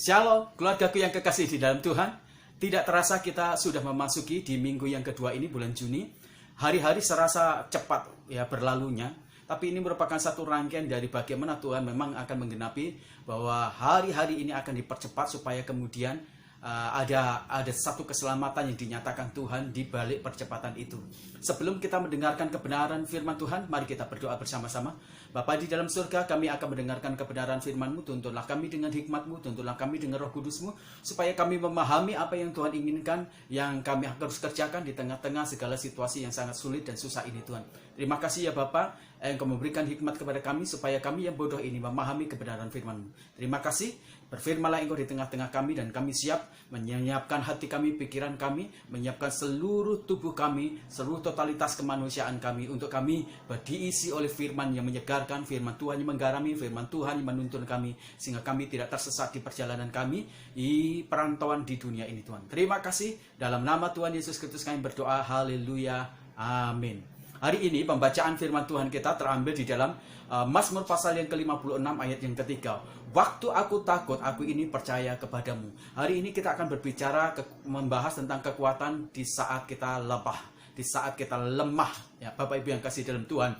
Shalom, keluargaku yang kekasih di dalam Tuhan. Tidak terasa kita sudah memasuki di minggu yang kedua ini, bulan Juni. Hari-hari serasa cepat ya berlalunya. Tapi ini merupakan satu rangkaian dari bagaimana Tuhan memang akan menggenapi bahwa hari-hari ini akan dipercepat supaya kemudian ada satu keselamatan yang dinyatakan Tuhan di balik percepatan itu. Sebelum kita mendengarkan kebenaran firman Tuhan, mari kita berdoa bersama-sama. Bapa di dalam surga, kami akan mendengarkan kebenaran firman-Mu. Tuntunlah kami dengan hikmat-Mu, tuntunlah kami dengan roh kudus-Mu, supaya kami memahami apa yang Tuhan inginkan, yang kami harus kerjakan di tengah-tengah segala situasi yang sangat sulit dan susah ini, Tuhan. Terima kasih ya Bapa, Engkau memberikan hikmat kepada kami, supaya kami yang bodoh ini memahami kebenaran firman-Mu. Terima kasih, berfirmanlah Engkau di tengah-tengah kami, dan kami siap menyiapkan hati kami, pikiran kami, menyiapkan seluruh tubuh kami, seluruh totalitas kemanusiaan kami, untuk kami diisi oleh firman yang menyegarkan, firman Tuhan yang menggarami, firman Tuhan yang menuntun kami, sehingga kami tidak tersesat di perjalanan kami, di perantauan di dunia ini, Tuhan. Terima kasih, dalam nama Tuhan Yesus Kristus kami berdoa, haleluya, amin. Hari ini pembacaan firman Tuhan kita terambil di dalam Mazmur pasal yang ke-56 ayat yang ketiga. Waktu aku takut, aku ini percaya kepadamu. Hari ini kita akan berbicara, membahas tentang kekuatan di saat kita lemah, di saat kita lemah. Ya, Bapak Ibu yang kasih dalam Tuhan,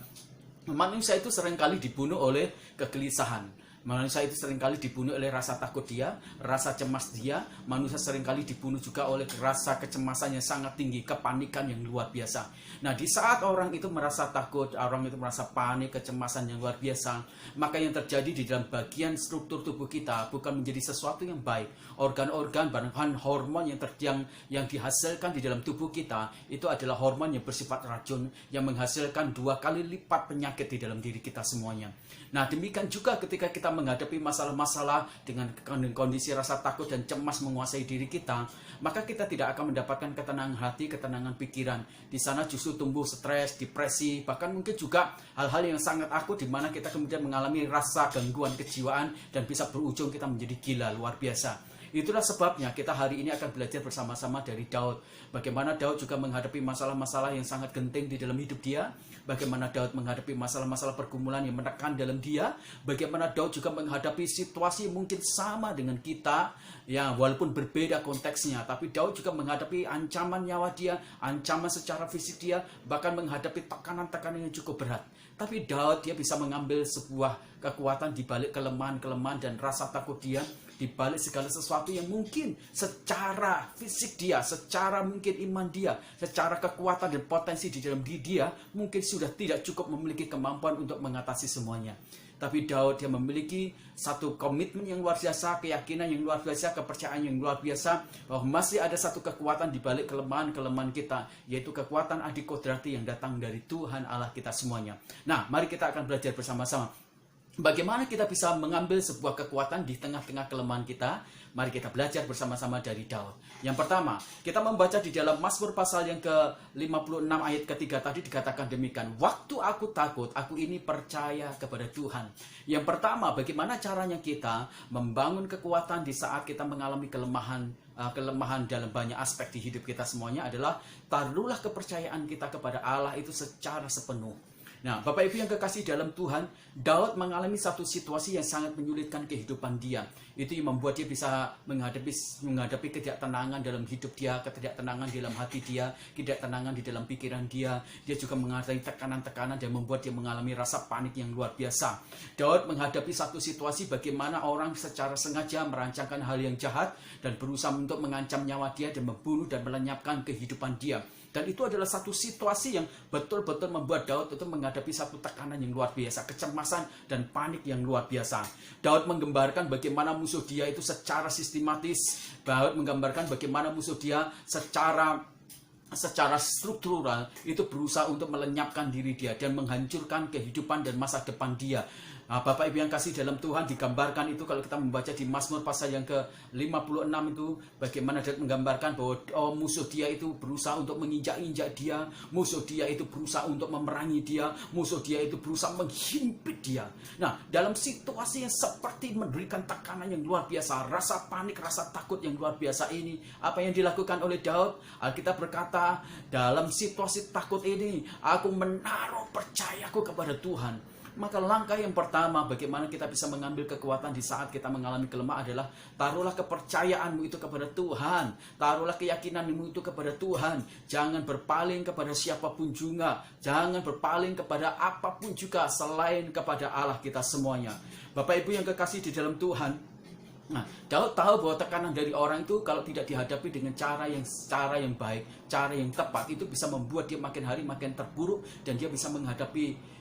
manusia itu seringkali dibunuh oleh kegelisahan. Manusia itu seringkali dibunuh oleh rasa takut dia, rasa cemas dia. Manusia seringkali dibunuh juga oleh rasa kecemasan yang sangat tinggi, kepanikan yang luar biasa. Nah, di saat orang itu merasa takut, orang itu merasa panik, kecemasan yang luar biasa, maka yang terjadi di dalam bagian struktur tubuh kita bukan menjadi sesuatu yang baik. Organ-organ, bahan hormon yang dihasilkan di dalam tubuh kita itu adalah hormon yang bersifat racun, yang menghasilkan 2 kali lipat penyakit di dalam diri kita semuanya. Nah, demikian juga ketika kita menghadapi masalah-masalah dengan kondisi rasa takut dan cemas menguasai diri kita, maka kita tidak akan mendapatkan ketenangan hati, ketenangan pikiran. Di sana justru tumbuh stres, depresi, bahkan mungkin juga hal-hal yang sangat akut di mana kita kemudian mengalami rasa gangguan kejiwaan dan bisa berujung kita menjadi gila luar biasa. Itulah sebabnya kita hari ini akan belajar bersama-sama dari Daud. Bagaimana Daud juga menghadapi masalah-masalah yang sangat genting di dalam hidup dia. Bagaimana Daud menghadapi masalah-masalah pergumulan yang menekan dalam dia. Bagaimana Daud juga menghadapi situasi yang mungkin sama dengan kita, ya walaupun berbeda konteksnya. Tapi Daud juga menghadapi ancaman nyawa dia, ancaman secara fisik dia, bahkan menghadapi tekanan-tekanan yang cukup berat. Tapi Daud dia bisa mengambil sebuah kekuatan di balik kelemahan-kelemahan dan rasa takut dia, di balik segala sesuatu yang mungkin secara fisik dia, secara mungkin iman dia, secara kekuatan dan potensi di dalam diri dia, mungkin sudah tidak cukup memiliki kemampuan untuk mengatasi semuanya. Tapi Daud dia memiliki satu komitmen yang luar biasa, keyakinan yang luar biasa, kepercayaan yang luar biasa, bahwa masih ada satu kekuatan di balik kelemahan-kelemahan kita, yaitu kekuatan adikodrati yang datang dari Tuhan Allah kita semuanya. Nah, mari kita akan belajar bersama-sama bagaimana kita bisa mengambil sebuah kekuatan di tengah-tengah kelemahan kita. Mari kita belajar bersama-sama dari Daud. Yang pertama, kita membaca di dalam Mazmur pasal yang ke-56 ayat ketiga tadi dikatakan demikian. Waktu aku takut, aku ini percaya kepada Tuhan. Yang pertama, bagaimana caranya kita membangun kekuatan di saat kita mengalami kelemahan dalam banyak aspek di hidup kita semuanya adalah taruhlah kepercayaan kita kepada Allah itu secara sepenuh. Nah, Bapak Ibu yang kekasih dalam Tuhan, Daud mengalami satu situasi yang sangat menyulitkan kehidupan dia. Itu yang membuat dia bisa menghadapi ketidaktenangan dalam hidup dia, ketidaktenangan dalam hati dia, ketidaktenangan di dalam pikiran dia. Dia juga menghadapi tekanan-tekanan dan membuat dia mengalami rasa panik yang luar biasa. Daud menghadapi satu situasi bagaimana orang secara sengaja merancangkan hal yang jahat dan berusaha untuk mengancam nyawa dia dan membunuh dan melenyapkan kehidupan dia. Dan itu adalah satu situasi yang betul-betul membuat Daud itu menghadapi satu tekanan yang luar biasa, kecemasan dan panik yang luar biasa. Daud menggambarkan bagaimana musuh dia itu secara sistematis. Daud menggambarkan bagaimana musuh dia secara struktural itu berusaha untuk melenyapkan diri dia dan menghancurkan kehidupan dan masa depan dia. Nah, Bapak Ibu yang kasih dalam Tuhan, digambarkan itu kalau kita membaca di Mazmur pasal yang ke-56 itu, bagaimana Daud menggambarkan bahwa musuh dia itu berusaha untuk menginjak-injak dia, musuh dia itu berusaha untuk memerangi dia, musuh dia itu berusaha menghimpit dia. Nah, dalam situasi yang seperti memberikan tekanan yang luar biasa, rasa panik, rasa takut yang luar biasa ini, apa yang dilakukan oleh Daud? Alkitab berkata, dalam situasi takut ini, aku menaruh percayaku kepada Tuhan. Maka langkah yang pertama bagaimana kita bisa mengambil kekuatan di saat kita mengalami kelemahan adalah taruhlah kepercayaanmu itu kepada Tuhan. Taruhlah keyakinanmu itu kepada Tuhan. Jangan berpaling kepada siapapun juga. Jangan berpaling kepada apapun juga selain kepada Allah kita semuanya. Bapak Ibu yang kekasih di dalam Tuhan, nah, Daud tahu bahwa tekanan dari orang itu kalau tidak dihadapi dengan cara yang baik, cara yang tepat, itu bisa membuat dia makin hari makin terpuruk dan dia bisa menghadapi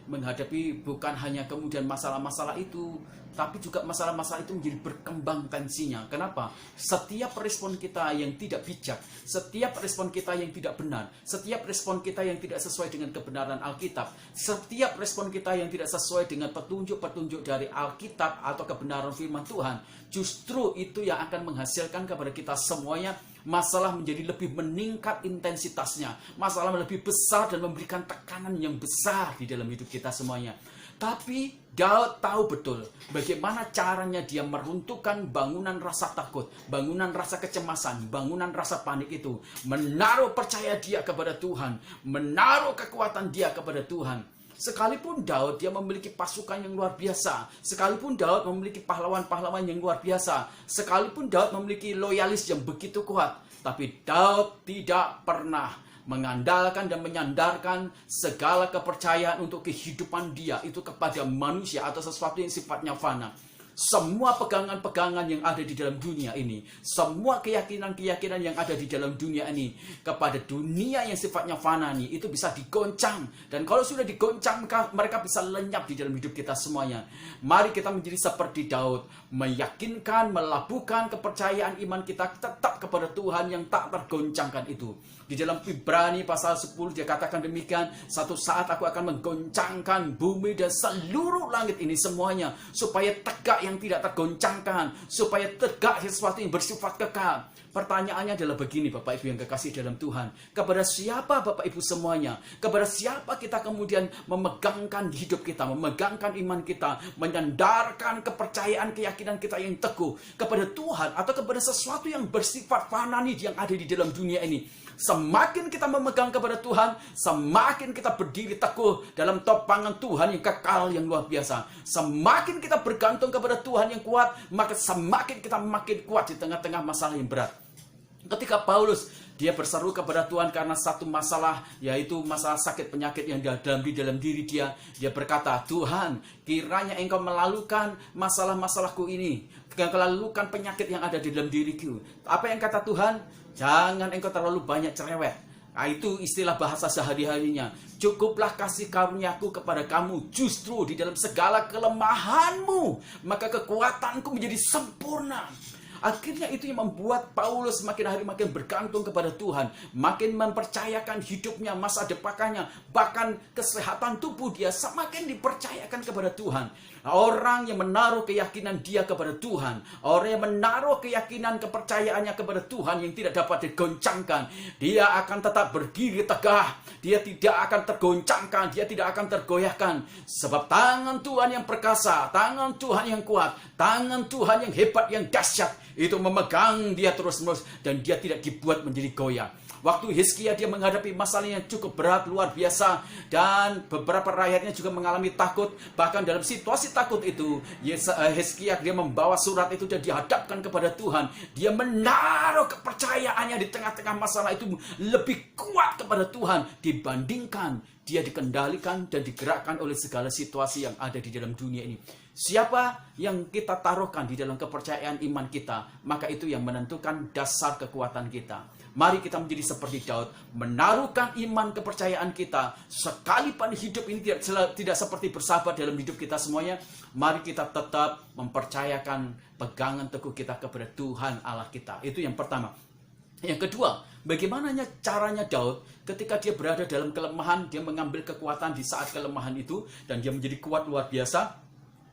bukan hanya kemudian masalah-masalah itu, tapi juga masalah-masalah itu menjadi berkembang tensinya. Kenapa? Setiap respon kita yang tidak bijak, setiap respon kita yang tidak benar, setiap respon kita yang tidak sesuai dengan kebenaran Alkitab, setiap respon kita yang tidak sesuai dengan petunjuk-petunjuk dari Alkitab atau kebenaran firman Tuhan, justru itu yang akan menghasilkan kepada kita semuanya masalah menjadi lebih meningkat intensitasnya, masalah lebih besar dan memberikan tekanan yang besar di dalam hidup kita semuanya. Tapi Daud tahu betul bagaimana caranya dia meruntuhkan bangunan rasa takut, bangunan rasa kecemasan, bangunan rasa panik itu, menaruh percaya dia kepada Tuhan, menaruh kekuatan dia kepada Tuhan. Sekalipun Daud dia memiliki pasukan yang luar biasa, sekalipun Daud memiliki pahlawan-pahlawan yang luar biasa, sekalipun Daud memiliki loyalis yang begitu kuat, tapi Daud tidak pernah mengandalkan dan menyandarkan segala kepercayaan untuk kehidupan dia itu kepada manusia atau sesuatu yang sifatnya fana. Semua pegangan-pegangan yang ada di dalam dunia ini, semua keyakinan-keyakinan yang ada di dalam dunia ini kepada dunia yang sifatnya fana ini, itu bisa digoncang. Dan kalau sudah digoncang, mereka bisa lenyap di dalam hidup kita semuanya. Mari kita menjadi seperti Daud, meyakinkan, melabuhkan kepercayaan iman kita tetap kepada Tuhan yang tak tergoncangkan itu. Di dalam Ibrani pasal 10 dia katakan demikian, satu saat aku akan menggoncangkan bumi dan seluruh langit ini semuanya, supaya tegak yang tidak tergoncangkan, supaya tegak sesuatu yang bersifat kekal. Pertanyaannya adalah begini Bapak Ibu yang kekasih dalam Tuhan, kepada siapa Bapak Ibu semuanya, kepada siapa kita kemudian memegangkan hidup kita, memegangkan iman kita, menyandarkan kepercayaan keyakinan kita yang teguh kepada Tuhan atau kepada sesuatu yang bersifat fanani yang ada di dalam dunia ini? Semakin kita memegang kepada Tuhan, semakin kita berdiri teguh dalam topangan Tuhan yang kekal yang luar biasa. Semakin kita bergantung kepada Tuhan yang kuat, maka semakin kita makin kuat di tengah-tengah masalah yang berat. Ketika Paulus dia berseru kepada Tuhan karena satu masalah, yaitu masalah sakit penyakit yang di dalam diri dia. Dia berkata, Tuhan, kiranya Engkau melalukan masalah-masalahku ini, melalukan penyakit yang ada di dalam diriku. Apa yang kata Tuhan? Jangan engkau terlalu banyak cerewet. Nah, itu istilah bahasa sehari-harinya. Cukuplah kasih karuniaku kepada kamu, justru di dalam segala kelemahanmu, maka kekuatanku menjadi sempurna. Akhirnya itu yang membuat Paulus makin hari makin bergantung kepada Tuhan, makin mempercayakan hidupnya, masa depannya, bahkan kesehatan tubuh dia semakin dipercayakan kepada Tuhan. Orang yang menaruh keyakinan dia kepada Tuhan, orang yang menaruh keyakinan kepercayaannya kepada Tuhan yang tidak dapat digoncangkan, dia akan tetap berdiri tegah, dia tidak akan tergoncangkan, dia tidak akan tergoyahkan. Sebab tangan Tuhan yang perkasa, tangan Tuhan yang kuat, tangan Tuhan yang hebat, yang dahsyat, itu memegang dia terus-menerus dan dia tidak dibuat menjadi goyah. Waktu Hizkia dia menghadapi masalah yang cukup berat, luar biasa, dan beberapa rakyatnya juga mengalami takut. Bahkan dalam situasi takut itu, Hizkia dia membawa surat itu dan dihadapkan kepada Tuhan. Dia menaruh kepercayaannya di tengah-tengah masalah itu lebih kuat kepada Tuhan dibandingkan dia dikendalikan dan digerakkan oleh segala situasi yang ada di dalam dunia ini. Siapa yang kita taruhkan di dalam kepercayaan iman kita, maka itu yang menentukan dasar kekuatan kita. Mari kita menjadi seperti Daud, menaruhkan iman kepercayaan kita. Sekalipun hidup ini tidak seperti bersahabat dalam hidup kita semuanya, mari kita tetap mempercayakan pegangan teguh kita kepada Tuhan Allah kita. Itu yang pertama. Yang kedua, bagaimana caranya Daud ketika dia berada dalam kelemahan, dia mengambil kekuatan di saat kelemahan itu, dan dia menjadi kuat luar biasa.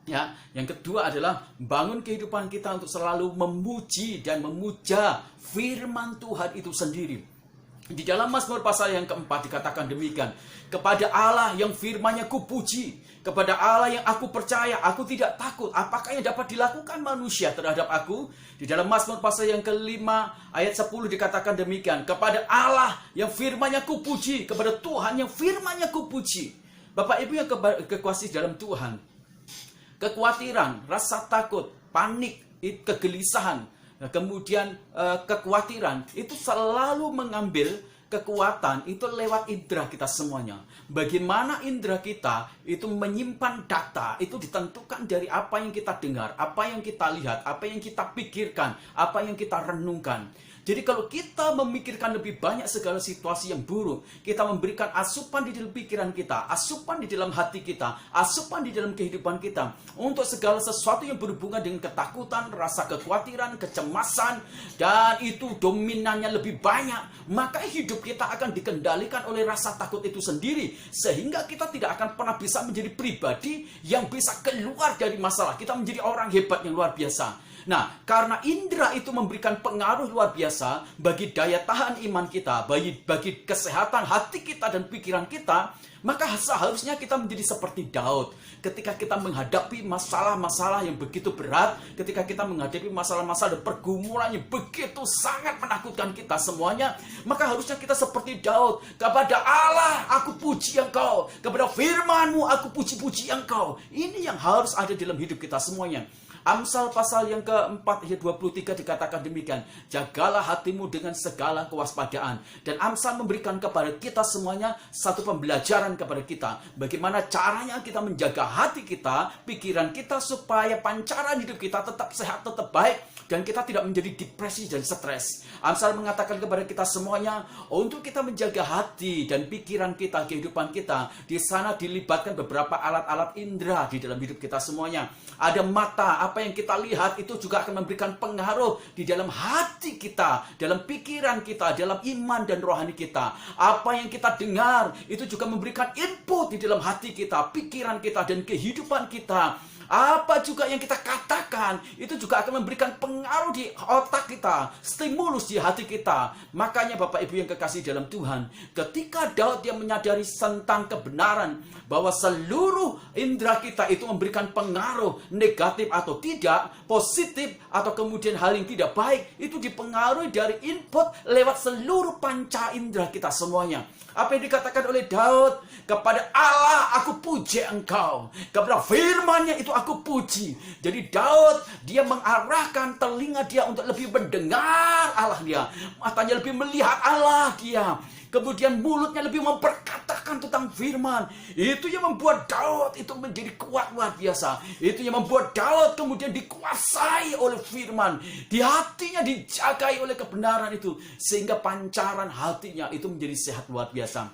Ya, yang kedua adalah bangun kehidupan kita untuk selalu memuji dan memuja firman Tuhan itu sendiri. Di dalam Mazmur pasal yang keempat dikatakan demikian, kepada Allah yang firman-Nya kupuji, kepada Allah yang aku percaya, aku tidak takut. Apakah yang dapat dilakukan manusia terhadap aku? Di dalam Mazmur pasal yang kelima ayat 10 dikatakan demikian, kepada Allah yang firman-Nya kupuji, kepada Tuhan yang firman-Nya kupuji. Bapak Ibu yang kekasih dalam Tuhan, kekhawatiran, rasa takut, panik, kegelisahan, kemudian kekhawatiran itu selalu mengambil kekuatan itu lewat indera kita semuanya. Bagaimana indera kita itu menyimpan data itu ditentukan dari apa yang kita dengar, apa yang kita lihat, apa yang kita pikirkan, apa yang kita renungkan. Jadi kalau kita memikirkan lebih banyak segala situasi yang buruk, kita memberikan asupan di dalam pikiran kita, asupan di dalam hati kita, asupan di dalam kehidupan kita, untuk segala sesuatu yang berhubungan dengan ketakutan, rasa kekhawatiran, kecemasan, dan itu dominannya lebih banyak, maka hidup kita akan dikendalikan oleh rasa takut itu sendiri, sehingga kita tidak akan pernah bisa menjadi pribadi yang bisa keluar dari masalah. Kita menjadi orang hebat yang luar biasa. Nah, karena indera itu memberikan pengaruh luar biasa bagi daya tahan iman kita, bagi kesehatan hati kita dan pikiran kita, maka seharusnya kita menjadi seperti Daud. Ketika kita menghadapi masalah-masalah yang begitu berat, ketika kita menghadapi masalah-masalah dan pergumulan yang begitu sangat menakutkan kita semuanya, maka harusnya kita seperti Daud. Kepada Allah aku puji Engkau, kepada firman-Mu aku puji-puji Engkau. Ini yang harus ada dalam hidup kita semuanya. Amsal pasal yang keempat ayat 23 dikatakan demikian, jagalah hatimu dengan segala kewaspadaan. Dan Amsal memberikan kepada kita semuanya satu pembelajaran kepada kita, bagaimana caranya kita menjaga hati kita, pikiran kita, supaya pancaran hidup kita tetap sehat, tetap baik, dan kita tidak menjadi depresi dan stres. Amsal mengatakan kepada kita semuanya, untuk kita menjaga hati dan pikiran kita, kehidupan kita, di sana dilibatkan beberapa alat-alat indera di dalam hidup kita semuanya. Ada mata, apa yang kita lihat itu juga akan memberikan pengaruh di dalam hati kita, dalam pikiran kita, dalam iman dan rohani kita. Apa yang kita dengar itu juga memberikan input di dalam hati kita, pikiran kita, dan kehidupan kita. Apa juga yang kita katakan itu juga akan memberikan pengaruh di otak kita, stimulus di hati kita. Makanya Bapak Ibu yang kekasih dalam Tuhan, ketika Daud dia menyadari tentang kebenaran bahwa seluruh indera kita itu memberikan pengaruh negatif atau tidak, positif atau kemudian hal yang tidak baik, itu dipengaruhi dari input lewat seluruh panca indera kita semuanya. Apa yang dikatakan oleh Daud, kepada Allah aku puji Engkau, kepada firman-Nya itu aku puji. Jadi Daud dia mengarahkan telinga dia untuk lebih mendengar Allah dia, matanya lebih melihat Allah dia, kemudian mulutnya lebih memperkatakan tentang firman. Itu yang membuat Daud itu menjadi kuat luar biasa. Itu yang membuat Daud kemudian dikuasai oleh firman, di hatinya dijagai oleh kebenaran itu, sehingga pancaran hatinya itu menjadi sehat luar biasa.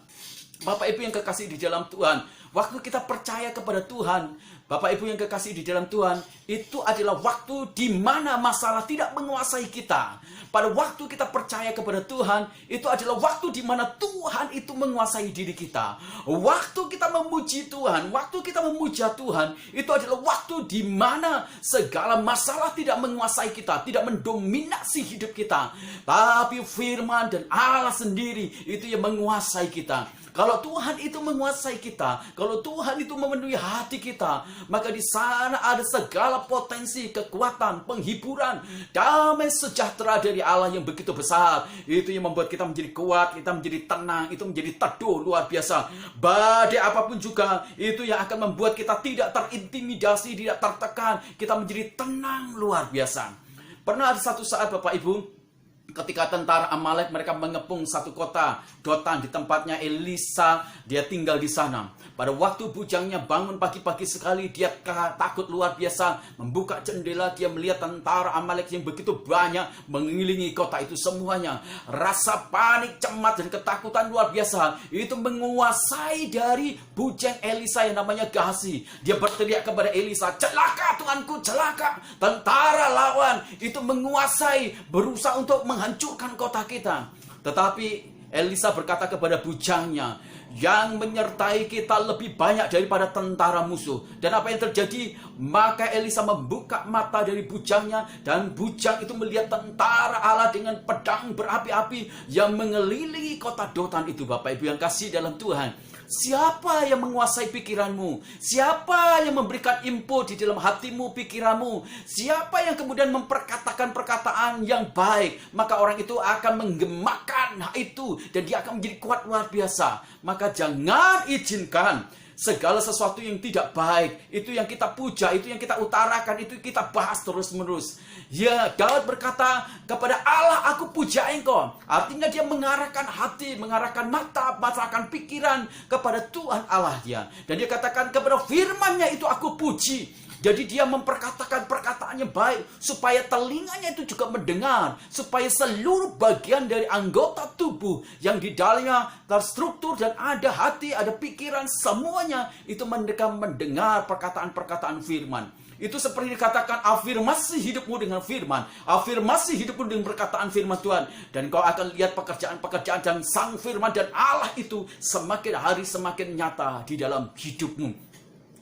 Bapak Ibu yang kekasih di dalam Tuhan, waktu kita percaya kepada Tuhan, Bapak Ibu yang kekasih di dalam Tuhan, itu adalah waktu di mana masalah tidak menguasai kita. Pada waktu kita percaya kepada Tuhan, itu adalah waktu di mana Tuhan itu menguasai diri kita. Waktu kita memuji Tuhan, waktu kita memuja Tuhan, itu adalah waktu di mana segala masalah tidak menguasai kita, tidak mendominasi hidup kita. Tapi firman dan Allah sendiri itu yang menguasai kita. Kalau Tuhan itu menguasai kita, kalau Tuhan itu memenuhi hati kita, maka di sana ada segala potensi, kekuatan, penghiburan, damai sejahtera dari Allah yang begitu besar. Itu yang membuat kita menjadi kuat, kita menjadi tenang, itu menjadi teduh luar biasa. Badai apapun juga, itu yang akan membuat kita tidak terintimidasi, tidak tertekan. Kita menjadi tenang luar biasa. Pernah ada satu saat Bapak Ibu, ketika tentara Amalek mereka mengepung satu kota Dotan, di tempatnya Elisa dia tinggal di sana. Pada waktu bujangnya bangun pagi-pagi sekali, dia takut luar biasa, membuka jendela, dia melihat tentara Amalek yang begitu banyak mengelilingi kota itu semuanya. Rasa panik, cemas dan ketakutan luar biasa itu menguasai dari bujang Elisa yang namanya Gehazi. Dia berteriak kepada Elisa, "Celaka Tuanku, celaka! Tentara lawan itu menguasai, berusaha untuk menghancurkan kota kita." Tetapi Elisa berkata kepada bujangnya, "Yang menyertai kita lebih banyak daripada tentara musuh." Dan apa yang terjadi? Maka Elisa membuka mata dari bujangnya, dan bujang itu melihat tentara Allah dengan pedang berapi-api yang mengelilingi kota Dotan itu. Bapak Ibu yang kasih dalam Tuhan, siapa yang menguasai pikiranmu? Siapa yang memberikan input di dalam hatimu, pikiranmu? Siapa yang kemudian memperkatakan perkataan yang baik? Maka orang itu akan menggemakan itu, dan dia akan menjadi kuat luar biasa. Maka jangan izinkan segala sesuatu yang tidak baik, itu yang kita puja, itu yang kita utarakan, itu kita bahas terus-menerus. Ya, Daud berkata kepada Allah, aku puja Engkau. Artinya dia mengarahkan hati, mengarahkan mata, mengarahkan pikiran kepada Tuhan Allah dia. Dan dia katakan kepada firman-Nya itu aku puji. Jadi dia memperkatakan perkataan yang baik supaya telinganya itu juga mendengar, supaya seluruh bagian dari anggota tubuh yang di dalamnya terstruktur dan ada hati, ada pikiran, semuanya itu mendengar perkataan-perkataan firman. Itu seperti dikatakan, afirmasi hidupmu dengan firman, afirmasi hidupmu dengan perkataan firman Tuhan, dan kau akan lihat pekerjaan-pekerjaan dan sang firman dan Allah itu semakin hari semakin nyata di dalam hidupmu.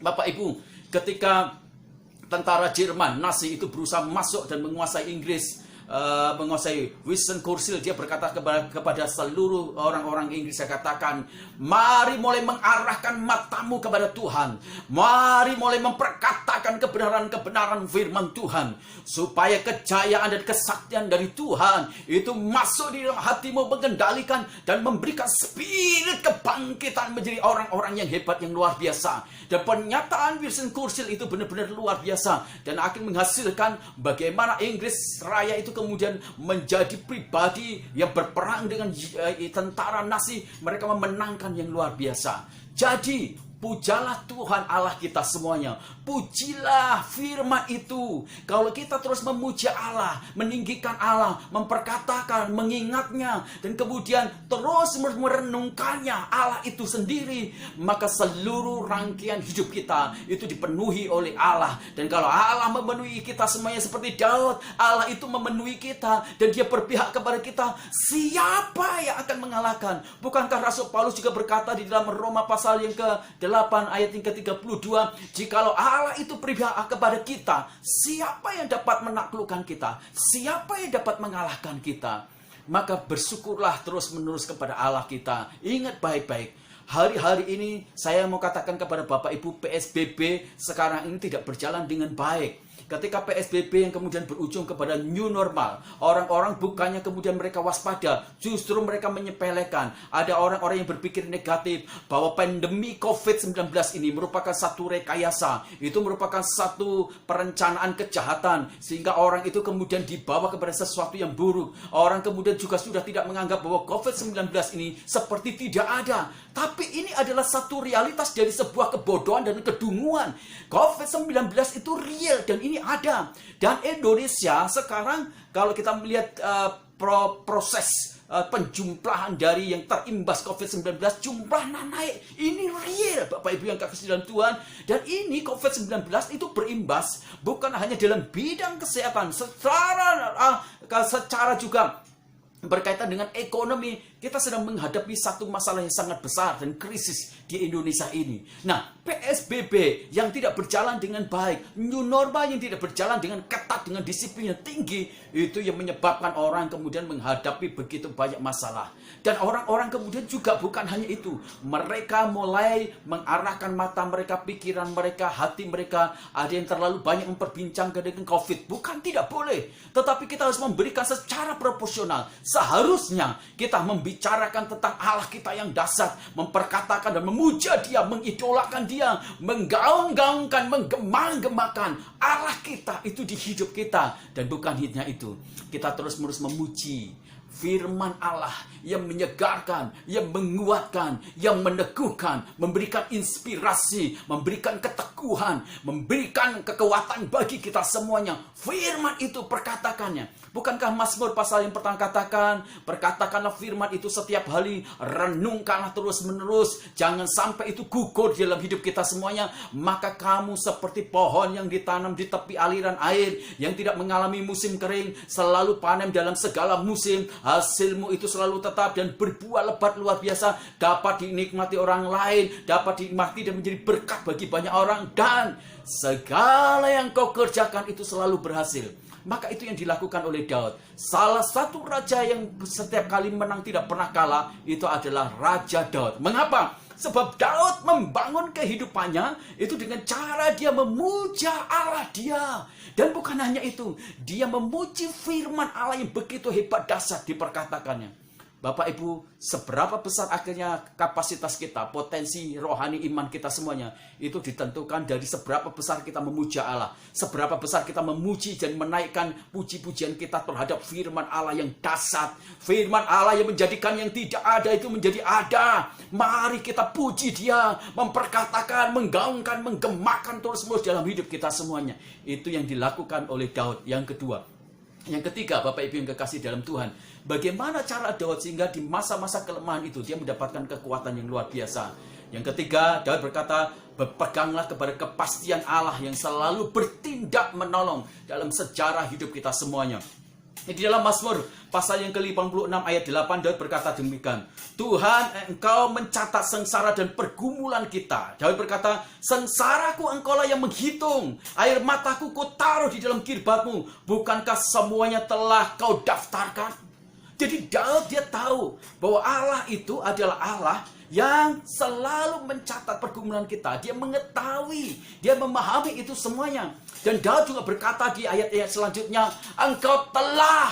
Bapak Ibu, ketika tentara Jerman Nazi itu berusaha masuk dan menguasai Inggris, menguasai Winston Churchill, dia berkata kepada seluruh orang-orang Inggris, saya katakan, mari mulai mengarahkan matamu kepada Tuhan, mari mulai memperkatakan kebenaran-kebenaran firman Tuhan, supaya kejayaan dan kesaktian dari Tuhan itu masuk di dalam hatimu, mengendalikan dan memberikan spirit kebangkitan menjadi orang-orang yang hebat, yang luar biasa. Dan pernyataan Winston Churchill itu benar-benar luar biasa dan akan menghasilkan bagaimana Inggris Raya itu kemudian menjadi pribadi yang berperang dengan tentara Nazi. Mereka memenangkan yang luar biasa. Jadi pujalah Tuhan Allah kita semuanya. Pujilah firman itu. Kalau kita terus memuja Allah, meninggikan Allah, memperkatakan, mengingatnya, dan kemudian terus merenungkannya Allah itu sendiri, maka seluruh rangkaian hidup kita itu dipenuhi oleh Allah. Dan kalau Allah memenuhi kita semuanya seperti Daud, Allah itu memenuhi kita dan dia berpihak kepada kita, siapa yang akan mengalahkan? Bukankah Rasul Paulus juga berkata di dalam Roma pasal yang ke-8 ayat yang ke-32, jikalau Allah itu berpihak kepada kita, siapa yang dapat menaklukkan kita? Siapa yang dapat mengalahkan kita? Maka bersyukurlah terus-menerus kepada Allah kita. Ingat baik-baik, hari-hari ini saya mau katakan kepada Bapak Ibu, PSBB sekarang ini tidak berjalan dengan baik. Ketika PSBB yang kemudian berujung kepada new normal, orang-orang bukannya kemudian mereka waspada, justru mereka menyepelekan. Ada orang-orang yang berpikir negatif bahwa pandemi COVID-19 ini merupakan satu rekayasa, itu merupakan satu perencanaan kejahatan, sehingga orang itu kemudian dibawa kepada sesuatu yang buruk. Orang kemudian juga sudah tidak menganggap bahwa COVID-19 ini seperti tidak ada. Tapi ini adalah satu realitas dari sebuah kebodohan dan kedunguan. COVID-19 itu real dan ini ada. Dan Indonesia sekarang kalau kita melihat proses penjumlahan dari yang terimbas COVID-19, jumlahnya naik. Ini real Bapak Ibu yang kasih dalam Tuhan. Dan ini COVID-19 itu berimbas bukan hanya dalam bidang kesehatan, secara juga berkaitan dengan ekonomi. Kita sedang menghadapi satu masalah yang sangat besar dan krisis di Indonesia ini. Nah, PSBB yang tidak berjalan dengan baik, new normal yang tidak berjalan dengan ketat, dengan disiplin yang tinggi, itu yang menyebabkan orang kemudian menghadapi begitu banyak masalah. Dan orang-orang kemudian juga bukan hanya itu, mereka mulai mengarahkan mata mereka, pikiran mereka, hati mereka. Ada yang terlalu banyak memperbincangkan dengan COVID. Bukan tidak boleh, tetapi kita harus memberikan secara proporsional. Seharusnya kita membicarakan tentang Allah kita yang dahsyat, memperkatakan dan memuja Dia, mengidolakan Dia, menggaung-gaungkan, menggema-gemakan Allah kita itu di hidup kita. Dan bukan hanya itu, kita terus-menerus memuji firman Allah yang menyegarkan, yang menguatkan, yang meneguhkan, memberikan inspirasi, memberikan keteguhan, memberikan kekuatan bagi kita semuanya. Firman itu perkatakannya. Bukankah Mazmur pasal yang pertama katakan, perkatakanlah firman itu setiap hari, renungkanlah terus-menerus, jangan sampai itu gugur di dalam hidup kita semuanya. Maka kamu seperti pohon yang ditanam di tepi aliran air, yang tidak mengalami musim kering, selalu panen dalam segala musim, hasilmu itu selalu tetap dan berbuah lebat luar biasa, dapat dinikmati orang lain, dapat dinikmati dan menjadi berkat bagi banyak orang, dan segala yang kau kerjakan itu selalu berhasil. Maka itu yang dilakukan oleh Daud. Salah satu raja yang setiap kali menang tidak pernah kalah, itu adalah Raja Daud. Mengapa? Sebab Daud membangun kehidupannya itu dengan cara dia memuja Allah dia. Dan bukan hanya itu, dia memuji firman Allah yang begitu hebat dahsyat diperkatakannya. Bapak Ibu, seberapa besar akhirnya kapasitas kita, potensi rohani iman kita semuanya, itu ditentukan dari seberapa besar kita memuja Allah, seberapa besar kita memuji dan menaikkan puji-pujian kita terhadap firman Allah yang dahsyat, firman Allah yang menjadikan yang tidak ada itu menjadi ada. Mari kita puji Dia, memperkatakan, menggaungkan, menggemakan terus-menerus dalam hidup kita semuanya. Itu yang dilakukan oleh Daud. Yang kedua, yang ketiga, Bapak Ibu yang kekasih dalam Tuhan, bagaimana cara Daud sehingga di masa-masa kelemahan itu dia mendapatkan kekuatan yang luar biasa. Yang ketiga, Daud berkata, berpeganglah kepada kepastian Allah yang selalu bertindak menolong dalam sejarah hidup kita semuanya. Di dalam Mazmur pasal yang ke-56 ayat 8, Daud berkata demikian, Tuhan, Engkau mencatat sengsara dan pergumulan kita. Daud berkata, sengsaraku Engkaulah yang menghitung, air mataku Kau taruh di dalam kirbatmu, bukankah semuanya telah Kau daftarkan? Jadi Daud dia tahu bahwa Allah itu adalah Allah yang selalu mencatat pergumulan kita. Dia mengetahui, dia memahami itu semuanya. Dan Daud juga berkata di ayat-ayat selanjutnya, Engkau telah,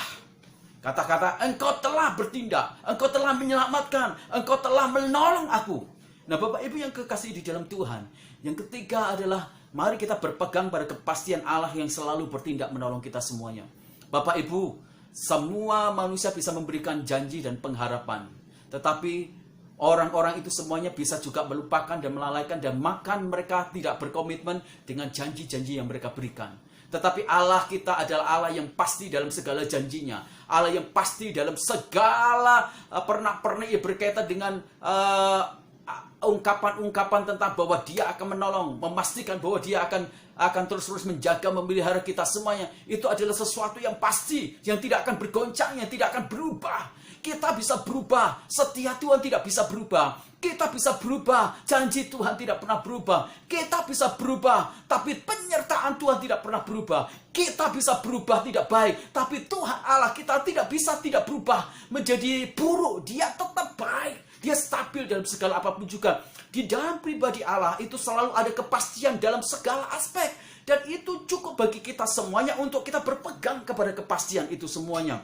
kata-kata Engkau telah bertindak, Engkau telah menyelamatkan, Engkau telah menolong aku. Nah, Bapak Ibu yang kekasih di dalam Tuhan, yang ketiga adalah mari kita berpegang pada kepastian Allah yang selalu bertindak menolong kita semuanya. Bapak Ibu, semua manusia bisa memberikan janji dan pengharapan, tetapi orang-orang itu semuanya bisa juga melupakan dan melalaikan, dan makan mereka tidak berkomitmen dengan janji-janji yang mereka berikan. Tetapi Allah kita adalah Allah yang pasti dalam segala janjinya, Allah yang pasti dalam segala pernak-pernik yang berkaitan dengan ungkapan-ungkapan tentang bahwa Dia akan menolong, memastikan bahwa Dia akan terus-terus menjaga, memelihara kita semuanya. Itu adalah sesuatu yang pasti, yang tidak akan bergoncang, yang tidak akan berubah. Kita bisa berubah, setia Tuhan tidak bisa berubah. Kita bisa berubah, janji Tuhan tidak pernah berubah. Kita bisa berubah, tapi penyertaan Tuhan tidak pernah berubah. Kita bisa berubah tidak baik, tapi Tuhan Allah kita tidak bisa tidak berubah menjadi buruk. Dia tetap baik, Dia stabil dalam segala apapun juga. Di dalam pribadi Allah itu selalu ada kepastian dalam segala aspek. Dan itu cukup bagi kita semuanya untuk kita berpegang kepada kepastian itu semuanya.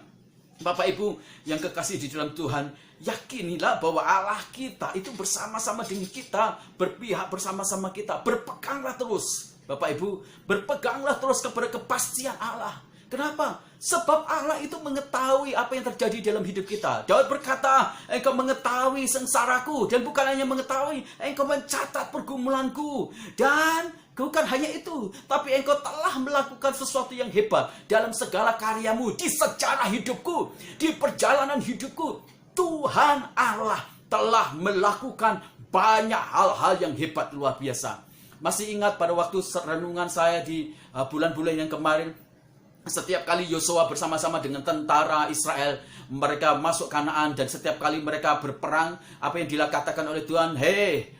Bapak Ibu yang kekasih di dalam Tuhan, yakinilah bahwa Allah kita itu bersama-sama dengan kita, berpihak bersama-sama kita. Berpeganglah terus, Bapak Ibu, berpeganglah terus kepada kepastian Allah. Kenapa? Sebab Allah itu mengetahui apa yang terjadi dalam hidup kita. Daud berkata, Engkau mengetahui sengsaraku, dan bukan hanya mengetahui, Engkau mencatat pergumulanku. Dan bukan hanya itu, tapi Engkau telah melakukan sesuatu yang hebat dalam segala karyamu, di sejarah hidupku, di perjalanan hidupku. Tuhan Allah telah melakukan banyak hal-hal yang hebat luar biasa. Masih ingat pada waktu renungan saya di bulan-bulan yang kemarin, setiap kali Yosua bersama-sama dengan tentara Israel, mereka masuk Kanaan, dan setiap kali mereka berperang, apa yang dikatakan oleh Tuhan, Hei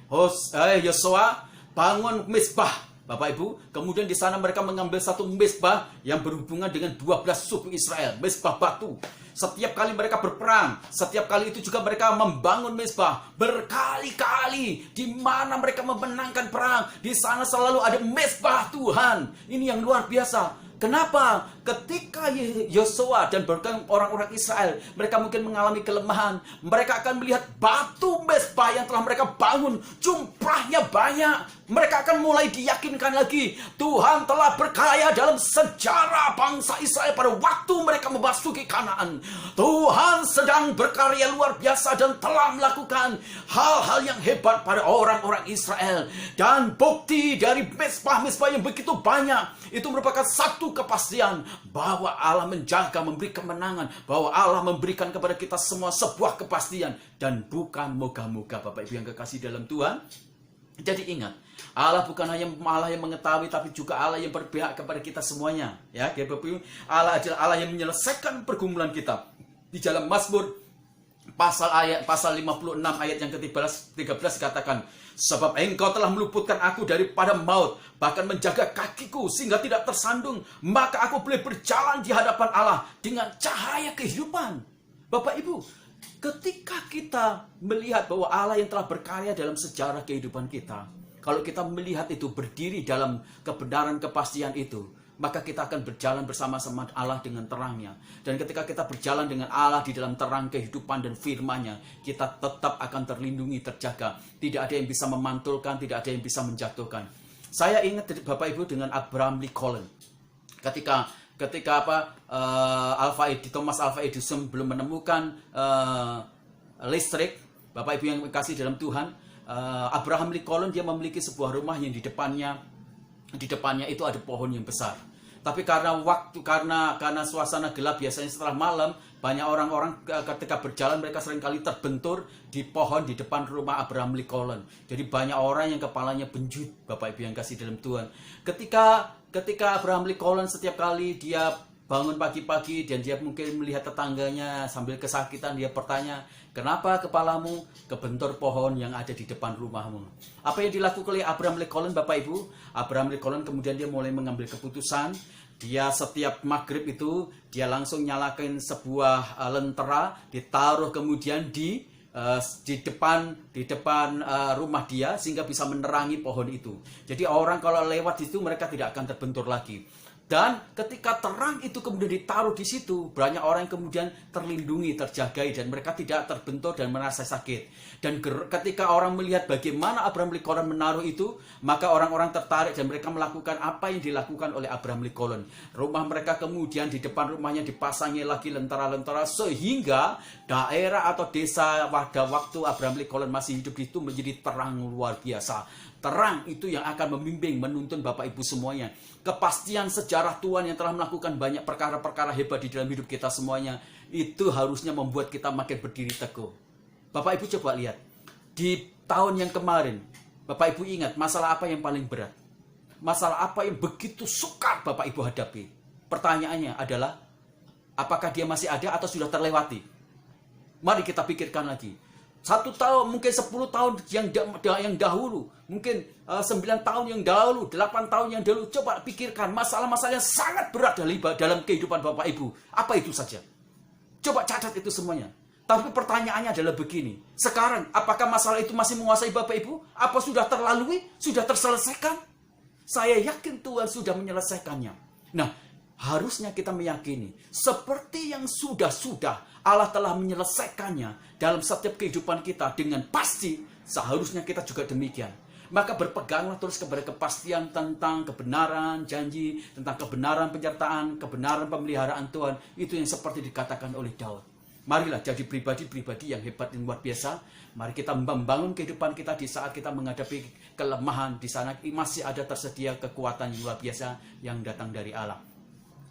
Yosua, bangun mezbah. Bapak Ibu, kemudian di sana mereka mengambil satu mezbah yang berhubungan dengan 12 suku Israel, mezbah batu. Setiap kali mereka berperang, setiap kali itu juga mereka membangun mezbah berkali-kali. Di mana mereka memenangkan perang, di sana selalu ada mezbah Tuhan. Ini yang luar biasa. Kenapa? Ketika Yosua dan orang-orang Israel, mereka mungkin mengalami kelemahan, mereka akan melihat batu mezbah yang telah mereka bangun, jumlahnya banyak. Mereka akan mulai diyakinkan lagi, Tuhan telah berkarya dalam sejarah bangsa Israel pada waktu mereka memasuki Kanaan. Tuhan sedang berkarya luar biasa dan telah melakukan hal-hal yang hebat pada orang-orang Israel. Dan bukti dari mezbah-mezbah yang begitu banyak, itu merupakan satu kepastian bahwa Allah menjaga, memberi kemenangan, bahwa Allah memberikan kepada kita semua sebuah kepastian, dan bukan moga-moga. Bapak Ibu yang kekasih dalam Tuhan, jadi ingat, Allah bukan hanya Allah yang mengetahui, tapi juga Allah yang berpihak kepada kita semuanya. Ya, Bapak Ibu, Allah adalah Allah yang menyelesaikan pergumulan kita. Di dalam Mazmur pasal 56 ayat yang ke-13 dikatakan, sebab Engkau telah meluputkan aku daripada maut, bahkan menjaga kakiku sehingga tidak tersandung, maka aku boleh berjalan di hadapan Allah dengan cahaya kehidupan. Bapak Ibu, ketika kita melihat bahwa Allah yang telah berkarya dalam sejarah kehidupan kita, kalau kita melihat itu berdiri dalam kebenaran kepastian itu, maka kita akan berjalan bersama-sama Allah dengan terangnya. Dan ketika kita berjalan dengan Allah di dalam terang kehidupan dan firman-Nya, kita tetap akan terlindungi, terjaga. Tidak ada yang bisa memantulkan, tidak ada yang bisa menjatuhkan. Saya ingat Bapak Ibu dengan Abraham Lincoln. Ketika Thomas Alva Edison belum menemukan listrik, Bapak Ibu yang kasih dalam Tuhan, Abraham Lincoln dia memiliki sebuah rumah yang di depannya itu ada pohon yang besar. Tapi karena suasana gelap, biasanya setelah malam banyak orang-orang ketika berjalan mereka seringkali terbentur di pohon di depan rumah Abraham Lincoln. Jadi banyak orang yang kepalanya benjut, Bapak Ibu yang kasih dalam Tuhan. Ketika Abraham Lincoln setiap kali dia bangun pagi-pagi dan dia mungkin melihat tetangganya sambil kesakitan, dia bertanya, kenapa kepalamu kebentur pohon yang ada di depan rumahmu? Apa yang dilakukan oleh Abraham Lincoln, Bapak Ibu? Abraham Lincoln kemudian dia mulai mengambil keputusan. Dia setiap maghrib itu dia langsung nyalakan sebuah lentera, ditaruh kemudian di depan rumah dia sehingga bisa menerangi pohon itu. Jadi orang kalau lewat itu mereka tidak akan terbentur lagi. Dan ketika terang itu kemudian ditaruh di situ, banyak orang yang kemudian terlindungi, terjagai, dan mereka tidak terbentur dan merasa sakit. Dan ketika orang melihat bagaimana Abraham Lincoln menaruh itu, maka orang-orang tertarik dan mereka melakukan apa yang dilakukan oleh Abraham Lincoln. Rumah mereka kemudian di depan rumahnya dipasangi lagi lentera-lentera sehingga daerah atau desa pada waktu Abraham Lincoln masih hidup itu menjadi terang luar biasa. Terang itu yang akan membimbing, menuntun Bapak Ibu semuanya. Kepastian sejarah Tuhan yang telah melakukan banyak perkara-perkara hebat di dalam hidup kita semuanya, itu harusnya membuat kita makin berdiri teguh. Bapak Ibu coba lihat, di tahun yang kemarin, Bapak Ibu ingat masalah apa yang paling berat? Masalah apa yang begitu sukar Bapak Ibu hadapi? Pertanyaannya adalah, apakah dia masih ada atau sudah terlewati? Mari kita pikirkan lagi. 1 tahun, mungkin 10 tahun yang dahulu, mungkin 9 tahun yang dahulu, 8 tahun yang dahulu. Coba pikirkan masalah-masalah yang sangat berat dalam kehidupan Bapak Ibu. Apa itu saja? Coba catat itu semuanya. Tapi pertanyaannya adalah begini. Sekarang, apakah masalah itu masih menguasai Bapak Ibu? Apa sudah terlalui? Sudah terselesaikan? Saya yakin Tuhan sudah menyelesaikannya. Nah, harusnya kita meyakini, seperti yang sudah Allah telah menyelesaikannya dalam setiap kehidupan kita dengan pasti, seharusnya kita juga demikian. Maka berpeganglah terus kepada kepastian tentang kebenaran janji, tentang kebenaran penyertaan, kebenaran pemeliharaan Tuhan. Itu yang seperti dikatakan oleh Daud. Marilah jadi pribadi-pribadi yang hebat dan luar biasa. Mari kita membangun kehidupan kita di saat kita menghadapi kelemahan. Di sana masih ada tersedia kekuatan yang luar biasa yang datang dari Allah.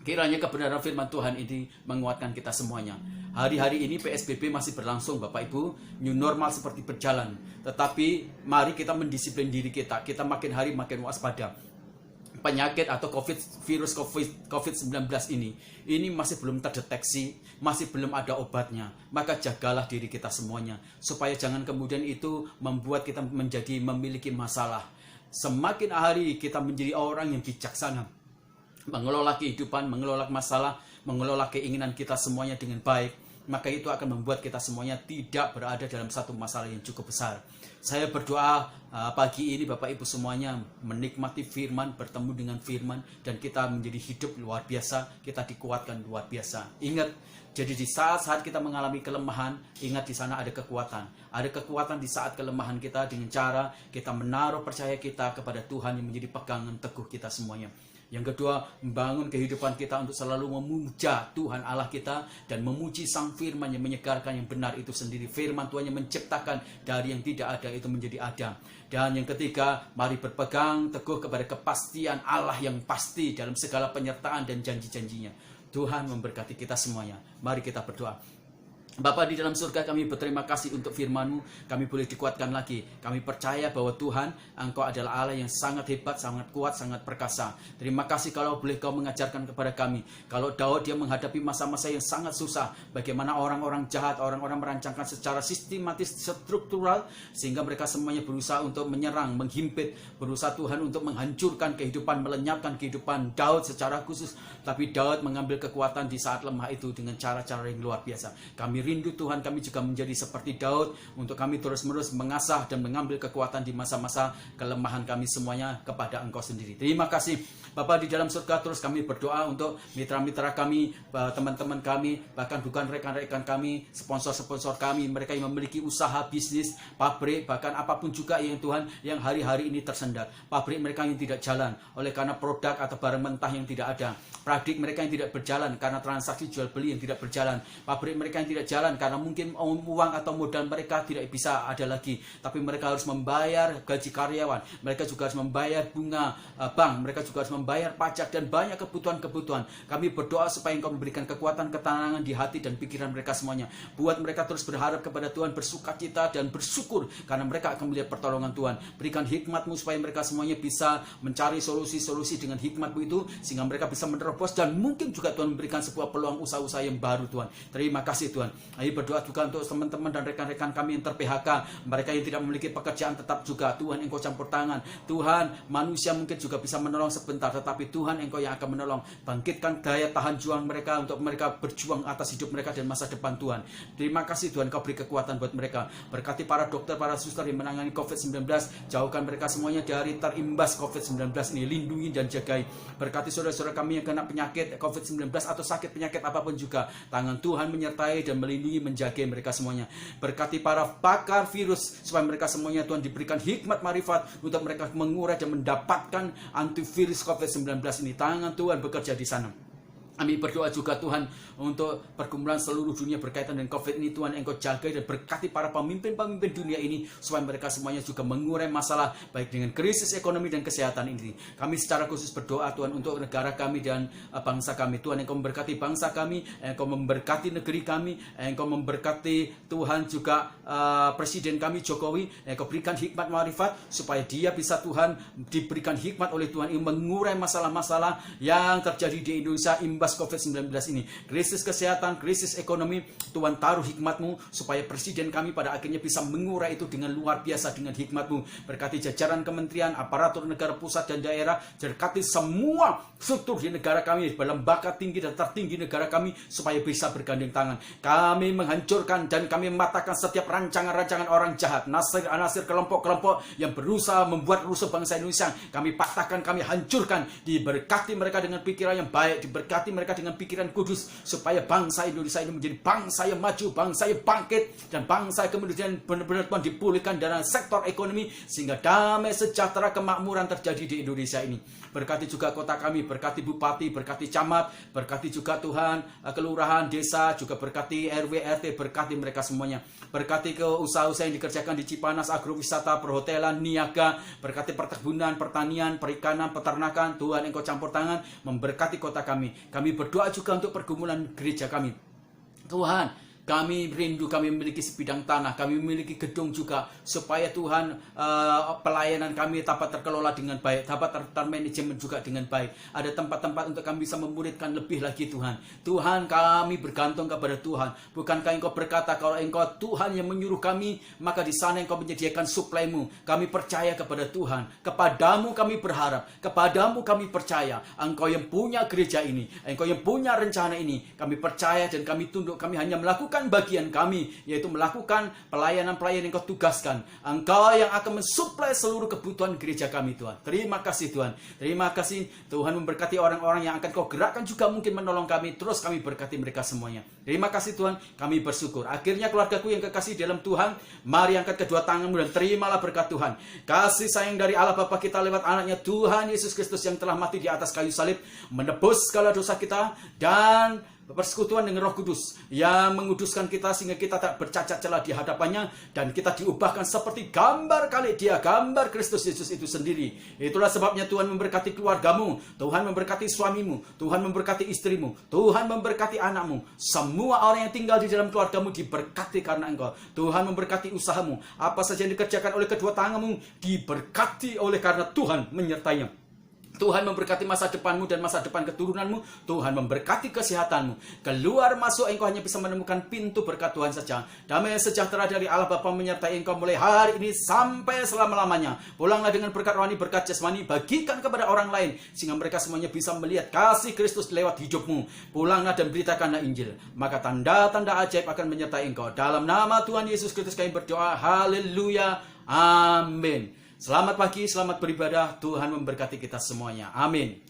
Kiranya kebenaran firman Tuhan ini menguatkan kita semuanya. Hari-hari ini PSBB masih berlangsung Bapak Ibu. New normal seperti berjalan. Tetapi mari kita mendisiplin diri kita. Kita makin hari makin waspada. Penyakit atau virus COVID-19 ini masih belum terdeteksi. Masih belum ada obatnya. Maka jagalah diri kita semuanya. Supaya jangan kemudian itu membuat kita memiliki masalah. Semakin hari kita menjadi orang yang bijaksana. Mengelola kehidupan, mengelola masalah, mengelola keinginan kita semuanya dengan baik, maka itu akan membuat kita semuanya tidak berada dalam satu masalah yang cukup besar. Saya berdoa pagi ini Bapak Ibu semuanya menikmati firman, bertemu dengan firman, dan kita menjadi hidup luar biasa, kita dikuatkan luar biasa. Ingat, jadi di saat-saat kita mengalami kelemahan, ingat di sana ada kekuatan. Ada kekuatan di saat kelemahan kita dengan cara kita menaruh percaya kita kepada Tuhan yang menjadi pegangan teguh kita semuanya. Yang kedua, membangun kehidupan kita untuk selalu memuja Tuhan Allah kita dan memuji Sang Firman yang menyegarkan yang benar itu sendiri. Firman Tuhan yang menciptakan dari yang tidak ada itu menjadi ada. Dan yang ketiga, mari berpegang teguh kepada kepastian Allah yang pasti dalam segala penyertaan dan janji-janjinya. Tuhan memberkati kita semuanya. Mari kita berdoa. Bapa di dalam surga, kami berterima kasih untuk firman-Mu. Kami boleh dikuatkan lagi. Kami percaya bahwa Tuhan, Engkau adalah Allah yang sangat hebat, sangat kuat, sangat perkasa. Terima kasih kalau boleh Kau mengajarkan kepada kami. Kalau Daud dia menghadapi masa-masa yang sangat susah, bagaimana orang-orang jahat, orang-orang merancangkan secara sistematis, struktural, sehingga mereka semuanya berusaha untuk menyerang, menghimpit, berusaha Tuhan untuk menghancurkan kehidupan, melenyapkan kehidupan Daud secara khusus. Tapi Daud mengambil kekuatan di saat lemah itu dengan cara-cara yang luar biasa. Kami rindu Tuhan, kami juga menjadi seperti Daud untuk kami terus-menerus mengasah dan mengambil kekuatan di masa-masa kelemahan kami semuanya kepada Engkau sendiri. Terima kasih Bapa di dalam surga, terus kami berdoa untuk mitra-mitra kami, teman-teman kami, bahkan bukan rekan-rekan kami, sponsor-sponsor kami, mereka yang memiliki usaha, bisnis, pabrik, bahkan apapun juga yang Tuhan, yang hari-hari ini tersendat. Pabrik mereka yang tidak jalan oleh karena produk atau barang mentah yang tidak ada. Pabrik mereka yang tidak berjalan karena transaksi jual beli yang tidak berjalan. Pabrik mereka yang tidak jalan karena mungkin uang atau modal mereka tidak bisa ada lagi. Tapi mereka harus membayar gaji karyawan, mereka juga harus membayar bunga bank, mereka juga harus membayar pajak dan banyak kebutuhan-kebutuhan. Kami berdoa supaya Engkau memberikan kekuatan, ketenangan di hati dan pikiran mereka semuanya. Buat mereka terus berharap kepada Tuhan, bersukacita dan bersyukur karena mereka akan melihat pertolongan Tuhan. Berikan hikmat-Mu supaya mereka semuanya bisa mencari solusi-solusi dengan hikmat-Mu itu, sehingga mereka bisa menerobos dan mungkin juga Tuhan memberikan sebuah peluang usaha-usaha yang baru Tuhan. Terima kasih Tuhan. Kami berdoa juga untuk teman-teman dan rekan-rekan kami yang ter-PHK, mereka yang tidak memiliki pekerjaan tetap juga. Tuhan, Engkau campur tangan. Tuhan, manusia mungkin juga bisa menolong sebentar, tetapi Tuhan, Engkau yang akan menolong. Bangkitkan daya tahan juang mereka untuk mereka berjuang atas hidup mereka dan masa depan Tuhan. Terima kasih Tuhan, Kau beri kekuatan buat mereka. Berkati para dokter, para suster yang menangani COVID-19, jauhkan mereka semuanya dari terimbas COVID-19 ini, lindungi dan jagai. Berkati saudara-saudara kami yang kena penyakit COVID-19 atau sakit penyakit apapun juga, tangan Tuhan menyertai dan melindungi, menjaga mereka semuanya. Berkati para pakar virus supaya mereka semuanya Tuhan diberikan hikmat marifat untuk mereka mengurai dan mendapatkan antivirus COVID-19 ini. Tangan Tuhan bekerja di sana. Kami berdoa juga Tuhan untuk pergumulan seluruh dunia berkaitan dengan COVID ini. Tuhan, Engkau jaga dan berkati para pemimpin-pemimpin dunia ini supaya mereka semuanya juga mengurai masalah baik dengan krisis ekonomi dan kesehatan ini. Kami secara khusus berdoa Tuhan untuk negara kami dan bangsa kami. Tuhan, Engkau memberkati bangsa kami, Engkau memberkati negeri kami, Engkau memberkati Tuhan juga Presiden kami Jokowi. Engkau berikan hikmat marifat supaya dia bisa Tuhan diberikan hikmat oleh Tuhan yang mengurai masalah-masalah yang terjadi di Indonesia imbas COVID-19 ini. Krisis kesehatan, krisis ekonomi, Tuhan taruh hikmat-Mu supaya presiden kami pada akhirnya bisa mengurai itu dengan luar biasa dengan hikmat-Mu. Berkati jajaran kementerian, aparatur negara pusat dan daerah, berkati semua struktur di negara kami, lembaga tinggi dan tertinggi negara kami supaya bisa bergandeng tangan. Kami menghancurkan dan kami mematahkan setiap rancangan-rancangan orang jahat, nasir-nasir kelompok-kelompok yang berusaha membuat rusuh bangsa Indonesia. Kami patahkan, kami hancurkan. Diberkati mereka dengan pikiran yang baik, diberkati mereka dengan pikiran kudus supaya bangsa Indonesia ini menjadi bangsa yang maju, bangsa yang bangkit, dan bangsa yang kemudian benar-benar dipulihkan dalam sektor ekonomi sehingga damai sejahtera kemakmuran terjadi di Indonesia ini. Berkati juga kota kami, berkati bupati, berkati camat, berkati juga Tuhan kelurahan, desa, juga berkati RW, RT, berkati mereka semuanya. Berkati ke usaha-usaha yang dikerjakan di Cipanas, agrowisata, perhotelan, niaga, berkati perkebunan, pertanian, perikanan, peternakan. Tuhan, Engkau campur tangan, memberkati kota kami. Kami berdoa juga untuk pergumulan gereja kami. Tuhan, kami rindu, kami memiliki sebidang tanah, kami memiliki gedung juga, supaya Tuhan pelayanan kami dapat terkelola dengan baik, dapat termanajemen juga dengan baik. Ada tempat-tempat untuk kami bisa memuridkan lebih lagi Tuhan. Tuhan, kami bergantung kepada Tuhan. Bukankah Engkau berkata kalau Engkau Tuhan yang menyuruh kami, maka di sana Engkau menyediakan suplai-Mu. Kami percaya kepada Tuhan. Kepadamu kami berharap, kepadamu kami percaya. Engkau yang punya gereja ini, Engkau yang punya rencana ini. Kami percaya dan kami tunduk, kami hanya melakukan bagian kami, yaitu melakukan pelayanan-pelayanan yang Kau tugaskan. Engkau yang akan mensuplai seluruh kebutuhan gereja kami Tuhan. Terima kasih Tuhan. Terima kasih Tuhan, memberkati orang-orang yang akan Kau gerakkan juga mungkin menolong kami. Terus kami berkati mereka semuanya. Terima kasih Tuhan, kami bersyukur. Akhirnya keluargaku yang kekasih dalam Tuhan, mari angkat kedua tanganmu dan terimalah berkat Tuhan. Kasih sayang dari Allah Bapa kita lewat anaknya Tuhan Yesus Kristus yang telah mati di atas kayu salib, menebus segala dosa kita, dan persekutuan dengan Roh Kudus yang menguduskan kita sehingga kita tak bercacat celah di hadapannya, dan kita diubahkan seperti gambar kali Dia, gambar Kristus Yesus itu sendiri. Itulah sebabnya Tuhan memberkati keluargamu, Tuhan memberkati suamimu, Tuhan memberkati istrimu, Tuhan memberkati anakmu. Semua orang yang tinggal di dalam keluargamu diberkati karena Engkau. Tuhan memberkati usahamu, apa saja yang dikerjakan oleh kedua tanganmu diberkati oleh karena Tuhan menyertainya. Tuhan memberkati masa depanmu dan masa depan keturunanmu. Tuhan memberkati kesehatanmu. Keluar masuk engkau hanya bisa menemukan pintu berkat Tuhan saja. Damai sejahtera dari Allah Bapa menyertai engkau mulai hari ini sampai selama-lamanya. Pulanglah dengan berkat rohani, berkat jasmani, bagikan kepada orang lain sehingga mereka semuanya bisa melihat kasih Kristus lewat hidupmu. Pulanglah dan beritakanlah Injil, maka tanda-tanda ajaib akan menyertai engkau. Dalam nama Tuhan Yesus Kristus kami berdoa. Haleluya. Amin. Selamat pagi, selamat beribadah. Tuhan memberkati kita semuanya. Amin.